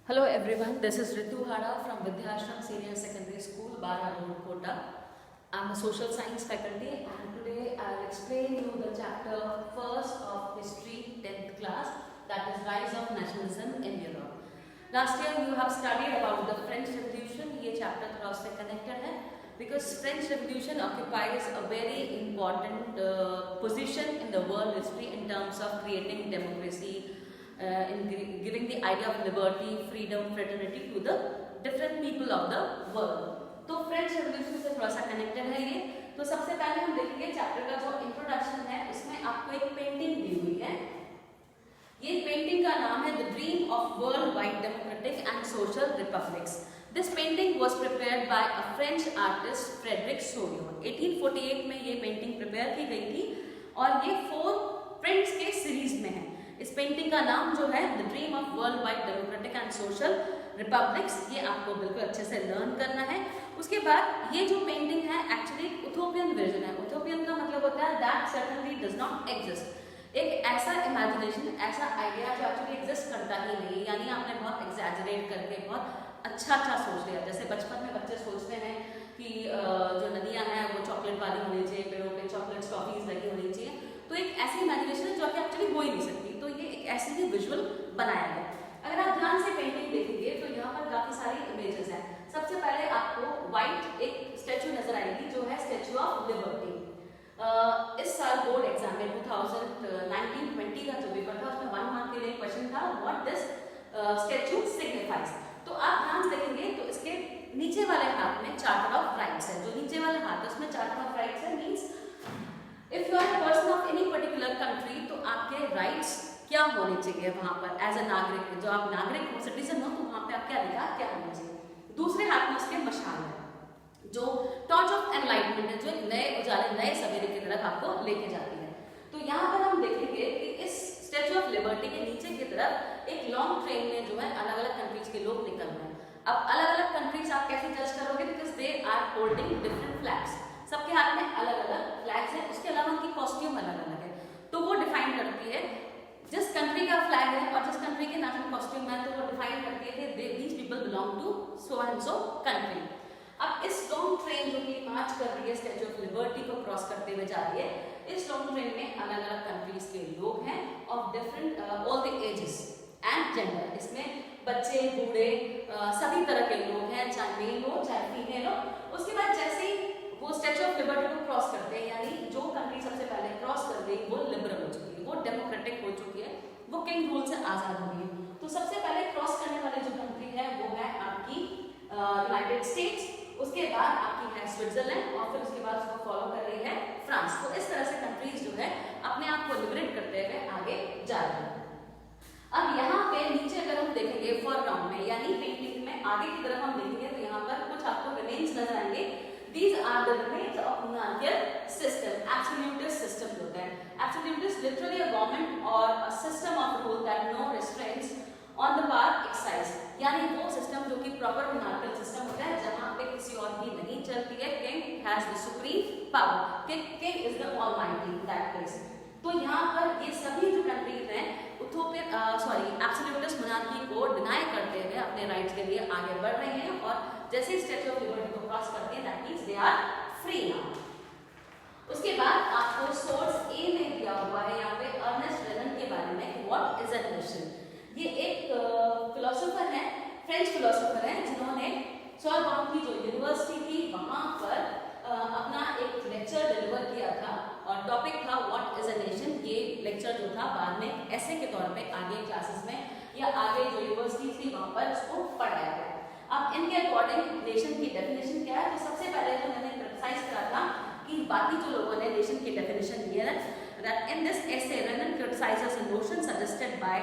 Hello everyone, this is Ritu Hara from Vidyashram Senior Secondary School, Bara Road, Kota. I'm a social science faculty and today I'll explain you the chapter first of history 10th class, that is Rise of Nationalism in Europe. Last year you have studied about the French Revolution. ये chapter थोड़ा उससे connected है because French Revolution occupies a very important position in the world history in terms of creating democracy, in giving the idea of liberty, freedom, fraternity to the different people of the world. तो French revolution से थोड़ा सा connected है ये. तो सबसे पहले हम देखेंगे चैप्टर का जो इंट्रोडक्शन है उसमें आपको एक पेंटिंग दी हुई है. ये पेंटिंग का नाम है the dream of world wide democratic and social republics. This painting was prepared by a French artist Frederick Sorio. 1848 में ये पेंटिंग प्रिपेयर की गई थी और ये 4 प्रिंट्स के सीरीज में है. इस पेंटिंग का नाम जो है the dream of world wide democratic and social republics. ये आपको बिल्कुल अच्छे से लर्न करना है. उसके बाद ये जो पेंटिंग है एक्चुअली उथोपियन वर्जन है. उथोपियन का मतलब होता है that certainly does not exist. एक ऐसा इमेजिनेशन, ऐसा आइडिया जो एक्चुअली एग्जिस्ट करता ही नहीं, यानी आपने बहुत एग्जैजरेट करके बहुत अच्छा सोच लिया. जैसे बचपन में बच्चे सोचते हैं कि जो नदियाँ हैं वो चॉकलेट वाली होनी चाहिए, पेड़ों पे चॉकलेट टॉफीज लगी होनी चाहिए. तो एक ऐसी इमेजिनेशन है जो कि एक्चुअली हो ही नहीं सकती. तो ये एक ऐसे ही विजुअल बनाया गया. अगर आप ध्यान से पेंटिंग देखेंगे तो यहाँ पर काफी सारी इमेजेस हैं. सबसे पहले आपको व्हाइट एक स्टैचू नजर आएगी जो है स्टैचू ऑफ लिबर्टी. इस साल बोर्ड एग्जाम में 2019-20 का जो पेपर था उसमें 1 मार्क के लिए क्वेश्चन था व्हाट दिस स्टैचू सिग्निफाइज. तो आप ध्यान से देखेंगे तो इसके नीचे वाले हाथ में चार्टर ऑफ राइट्स है. जो नीचे वाला हाथ है उसमें चार्टर ऑफ राइट्स है. Means if you are a person of any particular country तो आपके राइट्स क्या होने चाहिए वहां पर एज अ नागरिक. जो आप नागरिक हो, सिटीजन हो, तो वहां पे आप क्या लिखा, क्या होना चाहिए. दूसरे हाथ में उसके मशाल है जो टॉर्च ऑफ एनलाइटमेंट है, जो एक नए उजाले, नए सवेरे की तरफ आपको लेके जाती है. तो यहाँ पर हम देखेंगे कि इस स्टैचू ऑफ लिबर्टी के नीचे की तरफ एक लॉन्ग ट्रेन में जो है अलग अलग कंट्रीज के लोग निकल रहे हैं. अब अलग अलग कंट्रीज आप कैसे जज करोगे, because they are holding different flags. सबके हाथ में अलग अलग फ्लैग्स हैं. उसके अलावा उनकी कॉस्ट्यूम अलग अलग है. तो वो डिफाइन करती है जिस कंट्री का फ्लैग है और जिस कंट्री के नेशनल कॉस्ट्यूम है, तो वो डिफाइन करती है कि these people belong to so and so country. अब इस लॉन्ग ट्रेन जो कि मार्च कर रही है स्टैचू ऑफ लिबर्टी को क्रॉस करते हुए जा रही है, इस लॉन्ग ट्रेन में अलग अलग कंट्रीज के लोग हैं of different all the ages and gender. इसमें बच्चे, बूढ़े, सभी तरह के लोग हैं, चाहे मेल हो चाहे फीमेल हो. उसके बाद जैसे ही वो स्टैचू ऑफ लिबर्टी को क्रॉस करते हैं, यानी जो कंट्री सबसे पहले क्रॉस कर गई वो लिबरल हो चुकी है, वो डेमोक्रेटिक हो चुकी है, वो किंग रूल से आजाद हो गई है. तो सबसे पहले क्रॉस करने वाली जो कंट्री है वो है आपकी यूनाइटेड स्टेट्स. उसके बाद आपकी है स्विट्जरलैंड और फिर उसके बाद उसको फॉलो कर रही है फ्रांस. तो इस तरह से कंट्रीज जो है अपने आप को लिबरेट करते हुए आगे जा रही है. अब यहाँ पे नीचे अगर हम देखेंगे फोरग्राउंड में, यानी पेंटिंग में आगे की तरफ हम देखेंगे तो यहाँ पर कुछ आपको रिमेन्स नजर आएंगे. These are the remains of monarchical system. Absolutist system होता है. Absolutist literally a government or a system of rule that no restraints on the power exercised. यानी वो सिस्टम जो कि प्रॉपर monarchical system होता है जहाँ पे किसी और की नहीं चलती है. King has the supreme power. King is the almighty in that place. तो यहाँ पर ये सभी जो कंट्रीज हैं एब्सोल्यूटिस्ट मोनार्की को डिनाई करते हुए अपने राइट्स के लिए आगे बढ़ रहे हैं और जैसे ही स्टैचू ऑफ लिबर्टी को क्रॉस करते हैं that means they are free now. उसके बाद आपको सोर्स ए में दिया हुआ है यहाँ पे अर्नेस्ट रेनन के बारे में व्हाट इज अ नेशन. ये एक फिलोसोफर है, फ्रेंच फिलोसोफर है, जिन्होंने सोरबोन की जो यूनिवर्सिटी थी वहां पर अपना एक लेक्चर डिलीवर किया था और टॉपिक था व्हाट इज अ नेशन. ये लेक्चर जो था बाद में ऐसे के तौर पे आगे क्लासेस में या आगे जो यूनिवर्सिटी थी वहां पर उसको पढ़ाया गया. अब इनके अकॉर्डिंग नेशन की डेफिनेशन क्या है, तो सबसे पहले जो मैंने क्रिटिसाइज करा था कि बाकी जो लोगों ने नेशन की डेफिनेशन दी है that in this essay Renan criticizes a notion suggested by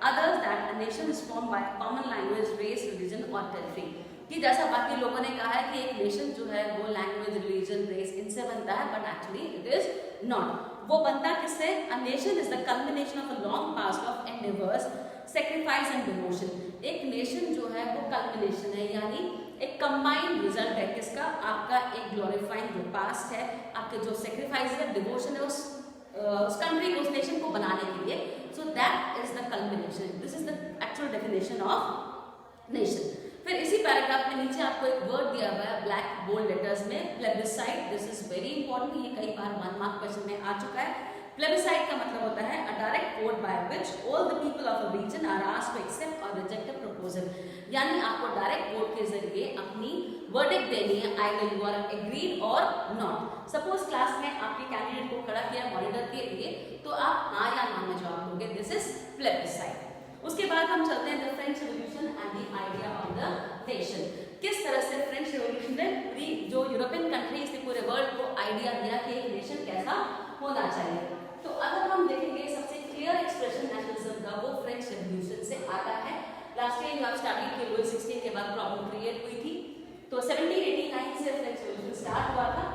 others that a nation is formed by a common language, race, religion or territory. कि जैसा बाकी लोगों ने कहा है कि एक नेशन जो है वो लैंग्वेज, रिलीजन, रेस इनसे बनता है, but actually it is not. वो बनता किससे? A nation is the culmination of a long past of endeavours, sacrifice and devotion. एक नेशन जो है वो कल्मिनेशन है, यानी एक कंबाइंड रिजल्ट है किसका? आपका एक ग्लोरीफाइंग जो पास्ट है, आपके जो सैक्रिफाइस है, डिवोशन है उस कंट्री को, उस नेशन को बनाने के लिए. So that is the culmination. This is the actual definition of nation. फिर इसी पैराग्राफ में नीचे आपको एक वर्ड दिया हुआ है ब्लैक बोल्ड लेटर्स में, plebiscite. This is very important, ये कई बार 1 मार्क क्वेश्चन में आ चुका है। प्लेबिसाइड का मतलब होता है a direct vote by which all the people of a region are asked to accept और रिजेक्ट अ प्रपोजल। यानी आपको डायरेक्ट वोट के जरिए अपनी वर्डिक्ट देनी है, आइदर यू आर एग्रीड और नॉट। सपोज क्लास में आपके कैंडिडेट को खड़ा किया मॉनिटर के लिए, तो आप हाँ या ना में जवाब दोगे, दिस इज प्लेबिसाइड। उसके बाद हम चलते हैं the French revolution and the idea of the nation. किस तरह से फ्रेंच रिवॉल्यूशन ने पूरी जो यूरोपियन कंट्रीज थी, पूरे वर्ल्ड को आइडिया दिया कि एक नेशन कैसा होना चाहिए। तो अगर हम देखेंगे सबसे क्लियर एक्सप्रेशन नेशनलिज्म का वो फ्रेंच रिवॉल्यूशन से आता है। लास्ट ईयर जब स्टार्टिंग के लुई 16 के बाद प्रॉब्लम क्रिएट हुई थी, तो 1789 से फ्रेंच रिवॉल्यूशन स्टार्ट हुआ था।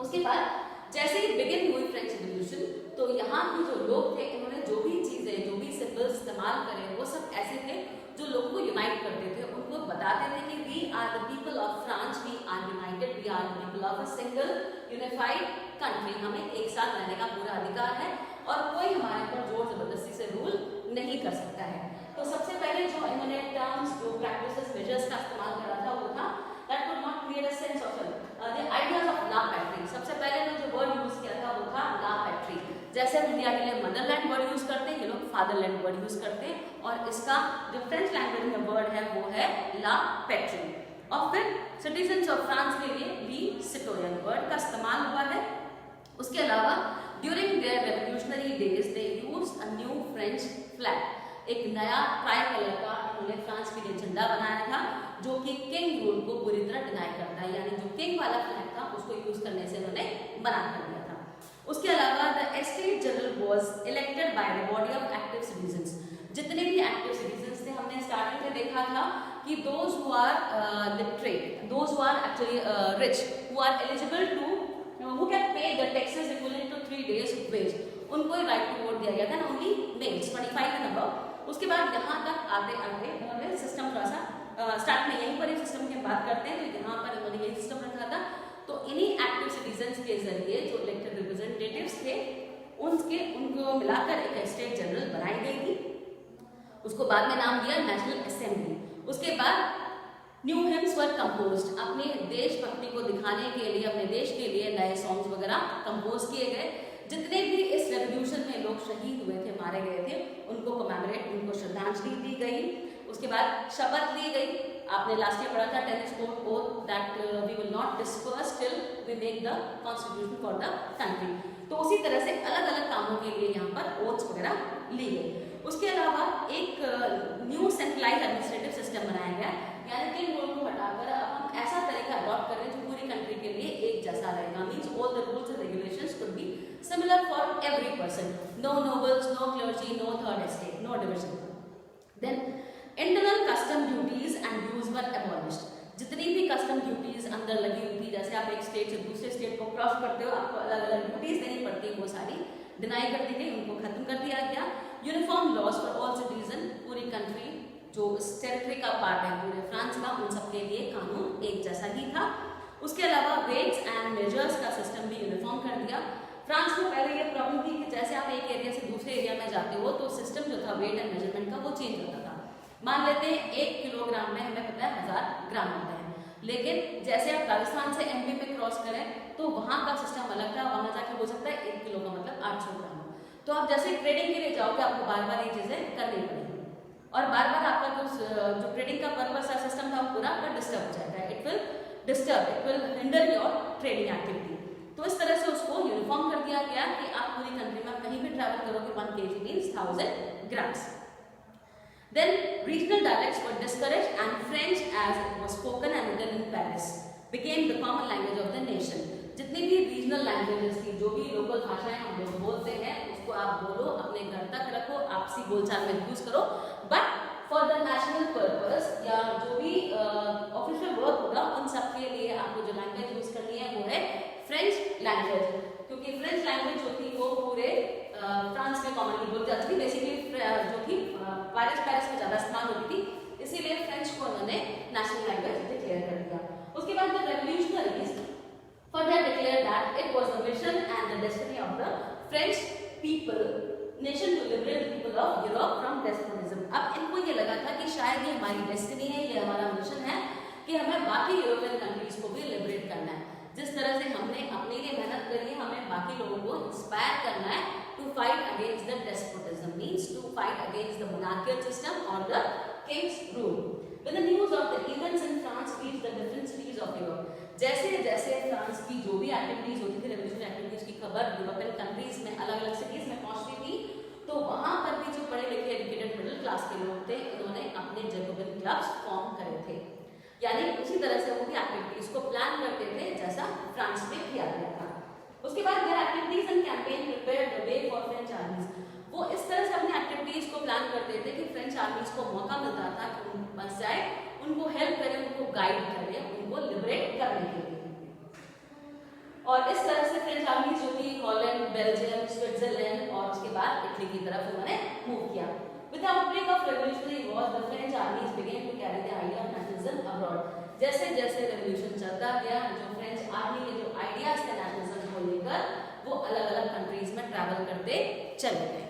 उसके बाद जैसे ही बिगिन हुई फ्रेंच रिवॉल्यूशन, तो यहाँ के जो लोग थे इन्होंने जो भी चीजें, जो भी सिंबल्स इस्तेमाल करे वो सब ऐसे थे जो लोगों को यूनाइट करते थे। उनको बताते थे कि we are the people of France, we are united, we are the people of a single unified country. हमें एक साथ रहने का पूरा अधिकार है और कोई हमारे ऊपर जोर जबरदस्ती से रूल नहीं कर सकता है। तो सबसे पहले जो इन्होंने टर्म्स, जो प्रैक्टिसेस, मेजर्स का इस्तेमाल करा था वो था that would not create a sense of the ideas of la patrie. सबसे पहले ने जो वर्ड यूज किया था वो था ला पैट्री। जैसे हम इंडिया के लिए मदरलैंड वर्ड यूज करते हैं, ये लोग फादरलैंड वर्ड यूज करते हैं, और इसका जो फ्रेंच लैंग्वेज में वर्ड है वो है ला पैट्री। और फिर सिटीजन्स ऑफ फ्रांस के लिए ली सिटोयन वर्ड का इस्तेमाल हुआ है। उसके अलावा during their revolutionary days they used a new French flag. एक नया ट्राई कलर का उन्होंने फ्रांस के लिए झंडा बनाया था जो कि किंग रूल को पूरी तरह डिनाई करता है, यानी जो किंग वाला फ्लैग था उसको यूज करने से उन्होंने मना कर दिया था। उसके अलावा the estate general was elected by the body of active citizens. जितने भी एक्टिव सिटीजन्स थे, हमने स्टार्टिंग में देखा था कि those who are literate, those who are actually rich, who are eligible to, who can pay the taxes equivalent to 3 days wage, उनको ही राइट टू वोट दिया गया था, ओनली मेल्स 25 एंड अबव। उसके बाद यहाँ तक आते आते उन्होंने सिस्टम थोड़ा सा स्टार्ट में यहीं पर ही सिस्टम की बात करते हैं, तो यहाँ पर उन्होंने यही सिस्टम रखा था। तो इन्हीं एक्टिव सिटीजन्स के जरिए जो इलेक्टेड रिप्रेजेंटेटिव्स थे उनको मिलाकर एक स्टेट जनरल बनाई गई थी। उसको बाद में नाम दिया नेशनल असेंबली। उसके बाद न्यू हिम्स वर कंपोज्ड। अपने देशभक्ति को दिखाने के लिए, अपने देश के लिए नए सॉन्ग्स वगैरह कंपोज किए गए। जितने भी इस रेवोल्यूशन में लोग शहीद हुए थे, मारे गए थे, उनको कमेमोरेट, उनको श्रद्धांजलि दी गई। उसके बाद शपथ ली गई। आपने लास्ट ईयर पढ़ा था tennis court oath that we will not disperse till we make the constitution for the country. तो उसी तरह से अलग अलग कामों के लिए यहाँ पर ओथ्स वगैरह ली गई। उसके अलावा एक न्यू सेंट्रलाइज एडमिनिस्ट्रेटिव सिस्टम बनाया गया, यानी किंग रूल को हटाकर अब हम ऐसा तरीका अडॉप्ट कर रहे हैं जो पूरी कंट्री के लिए एक जैसा रहेगा। Means all the rules and regulations could be similar for every person, no nobles, no clergy, no third estate, no division. Then internal custom duties and dues were abolished. जितनी भी कस्टम ड्यूटीज अंदर लगी हुई थी, जैसे आप एक state से दूसरे स्टेट को क्रॉस करते हो, आपको अलग अलग ड्यूटीज देनी पड़ती है, वो सारी डिनाई कर दी गई, उनको खत्म कर दिया गया। Uniform laws for all citizen, पूरी कंट्री जो इस टेरिटरी का पार्ट है पूरे फ्रांस का, उन सबके लिए कानून एक जैसा ही था। उसके अलावा वेट्स एंड मेजर्स का सिस्टम भी यूनिफॉर्म कर दिया। फ्रांस में पहले ये प्रॉब्लम थी कि जैसे आप एक एरिया से दूसरे एरिया में जाते हो तो सिस्टम जो था वेट एंड मेजरमेंट का वो चेंज होता था। मान लेते हैं 1 किलोग्राम में हमें पता है 1000 ग्राम होता है, लेकिन जैसे आप राजस्थान से एमपी में क्रॉस करें तो वहाँ का सिस्टम अलग था, वहाँ जाके हो सकता है 1 किलो का मतलब 800 ग्राम। तो आप जैसे ट्रेडिंग के लिए जाओगे आपको बार बार ये चीज़ें करनी पड़ेगी और बार बार आपका जो ट्रेडिंग का पर्पस का सिस्टम था वो पूरा आपका डिस्टर्ब हो जाएगा। It will hinder your trading activity. तो इस तरह से उसको यूनिफॉर्म कर दिया गया कि आप पूरी कंट्री में कहीं भी ट्रैवल करोगे 1 kg means 1000 grams. Then regional dialects were discouraged and French as it was spoken and written in Paris became the common language of the nation. जितनी भी रीजनल लैंग्वेजेस थी, जो भी लोकल भाषाएं हम लोग बोलते हैं उसको आप बोलो, अपने घर तक रखो, आपसी बोलचाल में यूज करो, but for the national purpose या जो भी ऑफिशियल वर्क होगा उन सब के लिए आपको जो लैंग्वेज यूज करनी है वो है फ्रेंच लैंग्वेज, क्योंकि फ्रेंच लैंग्वेज जो थी वो पूरे फ्रांस में कॉमनली बोली जाती थी। बेसिकली जो थी पेरिस में ज़्यादा इस्तेमाल होती थी, इसीलिए फ्रेंच को उन्होंने नेशनल लैंग्वेज डिक्लेयर कर दिया। उसके बाद the revolutionaries further declared that it was the vision and the destiny of the French people nation to liberate the people of Europe from despotism. अब इनको ये लगा था कि शायद ये हमारी डेस्टिनी है, ये हमारा मिशन है कि हमें बाकी यूरोपियन कंट्रीज को भी लिबरेट करना है। जिस तरह से हमने अपने लिए मेहनत करी है, हमें बाकी लोगों को इंस्पायर करना है to fight against the despotism, means to fight against the monarchical system और the kings rule. When the news of the events in France reached the different cities of Europe, जैसे जैसे फ्रांस की जो भी activities होती थी, revolutionary activities की खबर यूरोपियन कंट्रीज में अलग अलग सिटीज में पहुंचती थी, तो वहां पर भी जो पढ़े लिखे एजुकेटेड मिडिल क्लास के लोग थे, उन्होंने अपने जैकोबिन क्लब्स फॉर्म करे थे। यानी उसी तरह से वो भी एक्टिविटीज को प्लान करते थे जैसा फ्रांस में किया गया था। उसके बाद their activities and campaign prepared the way for French armies। वो इस तरह से अपनी एक्टिविटीज को प्लान करते थे कि फ्रेंच आर्मीज को मौका मिलता था कि उन बस जाए, उनको हेल्प करे, उनको गाइड करे, उनको लिबरेट करने के लिए। और इस तरह से फ्रेंच आर्मीज जो थी हॉलैंड, बेल्जियम, स्विट्जरलैंड और उसके बाद इटली की तरफ उन्होंने मूव किया। With the outbreak of revolutionary wars, the French armies began to carry the idea of nationalism abroad। जैसे जैसे रेवोल्यूशन चलता गया, जो फ्रेंच आर्मी के जो आइडियाज थे नेशनलिज्म को लेकर, वो अलग अलग कंट्रीज में ट्रैवल करते चले गए।